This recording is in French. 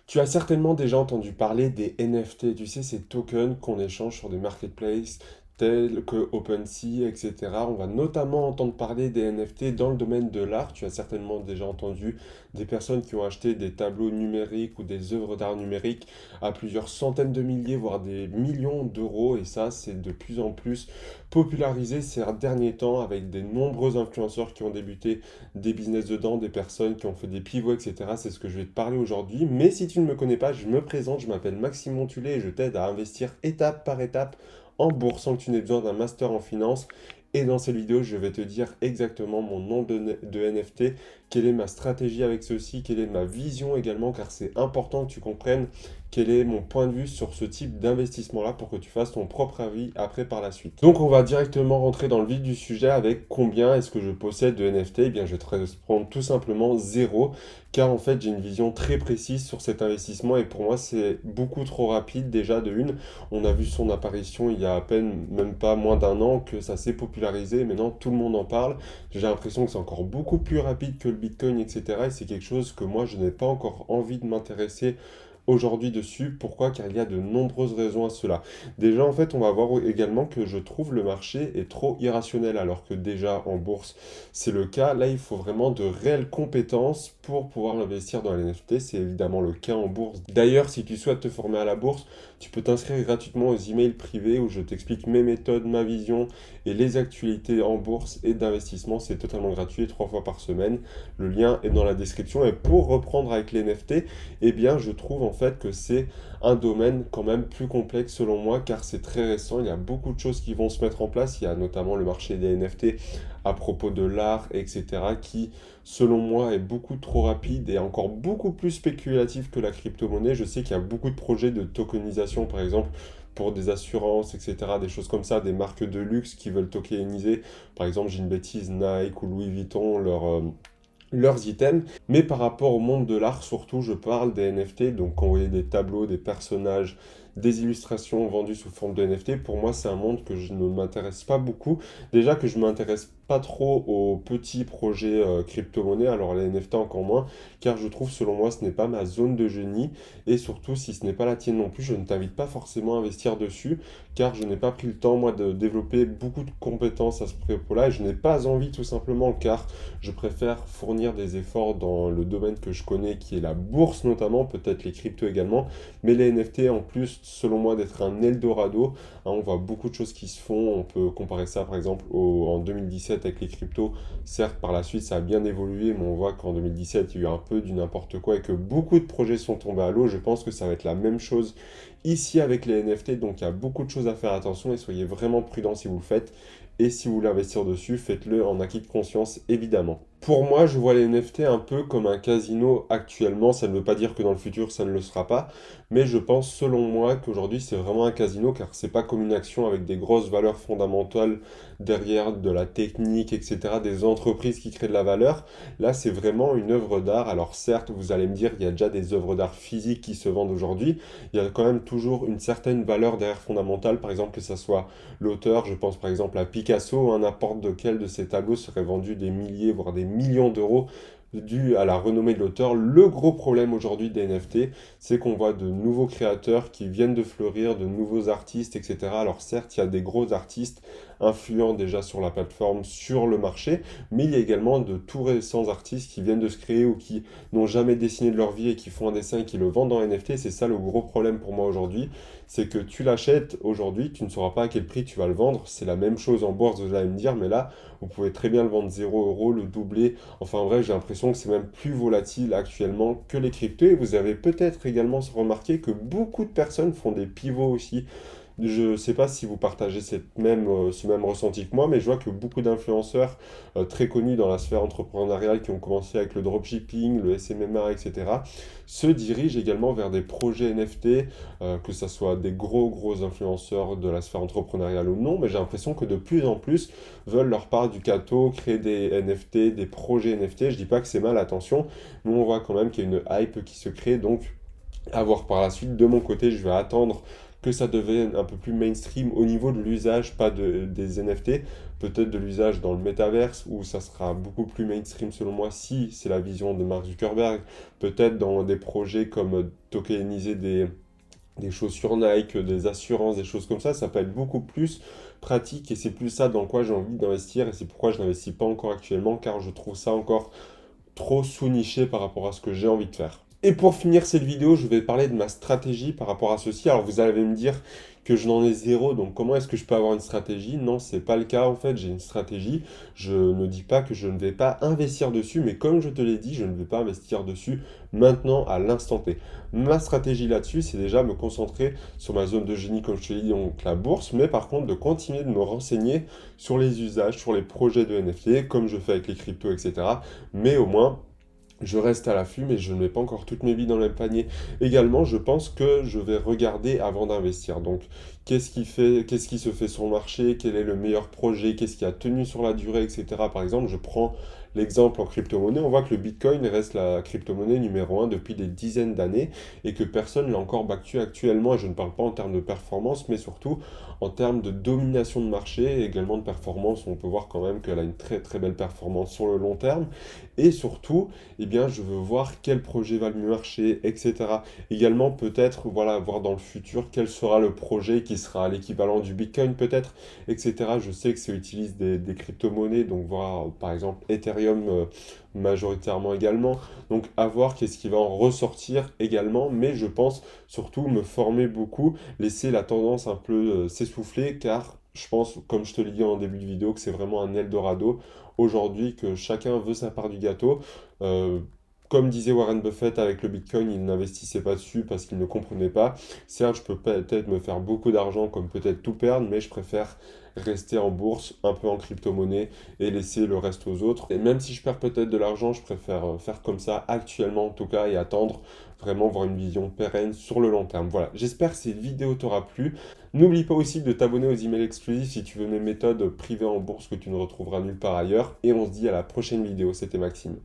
Tu as certainement déjà entendu parler des NFT, tu sais, ces tokens qu'on échange sur des marketplaces tels que OpenSea, etc. On va notamment entendre parler des NFT dans le domaine de l'art. Tu as certainement déjà entendu des personnes qui ont acheté des tableaux numériques ou des œuvres d'art numériques à plusieurs centaines de milliers, voire des millions d'euros. Et ça, c'est de plus en plus popularisé ces derniers temps avec des nombreux influenceurs qui ont débuté des business dedans, des personnes qui ont fait des pivots, etc. C'est ce que je vais te parler aujourd'hui. Mais si tu ne me connais pas, je me présente, je m'appelle Maxime Montulé et je t'aide à investir étape par étape en bourse sans que tu n'aies besoin d'un master en finance. Et dans cette vidéo, je vais te dire exactement mon nom de NFT, quelle est ma stratégie avec ceci, quelle est ma vision également, car c'est important que tu comprennes quel est mon point de vue sur ce type d'investissement-là pour que tu fasses ton propre avis après par la suite. Donc on va directement rentrer dans le vif du sujet avec combien est-ce que je possède de NFT. Eh bien je vais te répondre tout simplement zéro, car en fait j'ai une vision très précise sur cet investissement et pour moi c'est beaucoup trop rapide déjà de une. On a vu son apparition il y a à peine, même pas moins d'un an, que ça s'est popularisé, maintenant tout le monde en parle. J'ai l'impression que c'est encore beaucoup plus rapide que le Bitcoin, etc. Et c'est quelque chose que moi je n'ai pas encore envie de m'intéresser aujourd'hui dessus. Pourquoi? Car il y a de nombreuses raisons à cela. Déjà, en fait, on va voir également que je trouve le marché est trop irrationnel, alors que déjà en bourse, c'est le cas. Là, il faut vraiment de réelles compétences pour pouvoir investir dans les NFT. C'est évidemment le cas en bourse. D'ailleurs, si tu souhaites te former à la bourse, tu peux t'inscrire gratuitement aux emails privés où je t'explique mes méthodes, ma vision et les actualités en bourse et d'investissement. C'est totalement gratuit, 3 fois par semaine. Le lien est dans la description. Et pour reprendre avec les NFT, eh bien, je trouve en fait que c'est un domaine quand même plus complexe selon moi, car c'est très récent. Il y a beaucoup de choses qui vont se mettre en place. Il y a notamment le marché des NFT à propos de l'art, etc., qui, selon moi, est beaucoup trop rapide et encore beaucoup plus spéculatif que la crypto-monnaie. Je sais qu'il y a beaucoup de projets de tokenisation, par exemple, pour des assurances, etc., des choses comme ça, des marques de luxe qui veulent tokeniser. Par exemple, j'ai une bêtise, Nike ou Louis Vuitton, leurs items, mais par rapport au monde de l'art, surtout, je parle des NFT, donc quand vous voyez des tableaux, des personnages, des illustrations vendues sous forme de NFT, pour moi, c'est un monde que je ne m'intéresse pas beaucoup. Déjà que je m'intéresse pas trop aux petits projets crypto-monnaies, alors les NFT encore moins, car je trouve, selon moi, ce n'est pas ma zone de génie, et surtout, si ce n'est pas la tienne non plus, je ne t'invite pas forcément à investir dessus, car je n'ai pas pris le temps, moi, de développer beaucoup de compétences à ce propos-là, et je n'ai pas envie, tout simplement, car je préfère fournir des efforts dans le domaine que je connais, qui est la bourse notamment, peut-être les cryptos également, mais les NFT en plus, selon moi, d'être un Eldorado, hein, on voit beaucoup de choses qui se font, on peut comparer ça par exemple en 2017 avec les cryptos, certes par la suite ça a bien évolué, mais on voit qu'en 2017 il y a eu un peu du n'importe quoi et que beaucoup de projets sont tombés à l'eau. Je pense que ça va être la même chose ici avec les NFT, donc il y a beaucoup de choses à faire attention et soyez vraiment prudents si vous le faites. Et si vous voulez investir dessus, faites-le en acquis de conscience, évidemment. Pour moi, je vois les NFT un peu comme un casino actuellement. Ça ne veut pas dire que dans le futur, ça ne le sera pas. Mais je pense, selon moi, qu'aujourd'hui, c'est vraiment un casino, car c'est pas comme une action avec des grosses valeurs fondamentales derrière, de la technique, etc., des entreprises qui créent de la valeur. Là, c'est vraiment une œuvre d'art. Alors certes, vous allez me dire, il y a déjà des œuvres d'art physiques qui se vendent aujourd'hui. Il y a quand même toujours une certaine valeur derrière fondamentale. Par exemple, que ça soit l'auteur, je pense par exemple à Picasso, hein, n'importe lequel de ses tableaux serait vendu des milliers, voire des millions d'euros dû à la renommée de l'auteur. Le gros problème aujourd'hui des NFT, c'est qu'on voit de nouveaux créateurs qui viennent de fleurir, de nouveaux artistes, etc. Alors certes, il y a des gros artistes influents déjà sur la plateforme, sur le marché, mais il y a également de tout récents artistes qui viennent de se créer ou qui n'ont jamais dessiné de leur vie et qui font un dessin et qui le vendent en NFT. C'est ça le gros problème pour moi aujourd'hui, c'est que tu l'achètes aujourd'hui, tu ne sauras pas à quel prix tu vas le vendre. C'est la même chose en bourse, vous allez me dire, mais là, vous pouvez très bien le vendre 0 €, le doubler. Enfin, en vrai, j'ai l'impression que c'est même plus volatile actuellement que les cryptos. Et vous avez peut-être également remarqué que beaucoup de personnes font des pivots aussi. Je ne sais pas si vous partagez ce même ressenti que moi, mais je vois que beaucoup d'influenceurs très connus dans la sphère entrepreneuriale qui ont commencé avec le dropshipping, le SMMA, etc., se dirigent également vers des projets NFT, que ce soit des gros influenceurs de la sphère entrepreneuriale ou non, mais j'ai l'impression que de plus en plus veulent leur part du gâteau, créer des NFT, des projets NFT. Je dis pas que c'est mal, attention, mais on voit quand même qu'il y a une hype qui se crée, donc à voir par la suite. De mon côté, je vais attendre que ça devienne un peu plus mainstream au niveau de l'usage, pas des NFT, peut-être de l'usage dans le métaverse, où ça sera beaucoup plus mainstream selon moi, si c'est la vision de Mark Zuckerberg, peut-être dans des projets comme tokeniser des chaussures Nike, des assurances, des choses comme ça peut être beaucoup plus pratique et c'est plus ça dans quoi j'ai envie d'investir et c'est pourquoi je n'investis pas encore actuellement car je trouve ça encore trop sous-niché par rapport à ce que j'ai envie de faire. Et pour finir cette vidéo, je vais parler de ma stratégie par rapport à ceci. Alors vous allez me dire que je n'en ai zéro, donc comment est-ce que je peux avoir une stratégie? Non, c'est pas le cas en fait, j'ai une stratégie. Je ne dis pas que je ne vais pas investir dessus, mais comme je te l'ai dit, je ne vais pas investir dessus maintenant à l'instant T. Ma stratégie là-dessus, c'est déjà me concentrer sur ma zone de génie, comme je te l'ai dit, donc la bourse, mais par contre de continuer de me renseigner sur les usages, sur les projets de NFT, comme je fais avec les cryptos, etc. Mais au moins, je reste à l'affût, mais je ne mets pas encore toutes mes billes dans le même panier. Également, je pense que je vais regarder avant d'investir. Donc, qu'est-ce qui se fait sur le marché, quel est le meilleur projet, qu'est-ce qui a tenu sur la durée, etc. Par exemple, je prends l'exemple en crypto-monnaie. On voit que le Bitcoin reste la crypto-monnaie numéro un depuis des dizaines d'années et que personne ne l'a encore battu actuellement. Et je ne parle pas en termes de performance, mais surtout en termes de domination de marché et également de performance. On peut voir quand même qu'elle a une très très belle performance sur le long terme. Et surtout, eh bien, je veux voir quel projet va le mieux marcher, etc. Également, peut-être, voilà, voir dans le futur quel sera le projet qui sera l'équivalent du Bitcoin, peut-être, etc. Je sais que ça utilise des crypto-monnaies, donc voir, par exemple, Ethereum majoritairement également. Donc, à voir qu'est-ce qui va en ressortir également, mais je pense surtout me former beaucoup, laisser la tendance un peu s'essouffler, car je pense, comme je te l'ai dit en début de vidéo, que c'est vraiment un Eldorado aujourd'hui, que chacun veut sa part du gâteau. Euh, Comme disait Warren Buffett avec le Bitcoin, il n'investissait pas dessus parce qu'il ne comprenait pas. Certes, je peux peut-être me faire beaucoup d'argent, comme peut-être tout perdre, mais je préfère rester en bourse, un peu en crypto-monnaie et laisser le reste aux autres. Et même si je perds peut-être de l'argent, je préfère faire comme ça actuellement en tout cas et attendre vraiment voir une vision pérenne sur le long terme. Voilà, j'espère que cette vidéo t'aura plu. N'oublie pas aussi de t'abonner aux emails exclusifs si tu veux mes méthodes privées en bourse que tu ne retrouveras nulle part ailleurs. Et on se dit à la prochaine vidéo. C'était Maxime.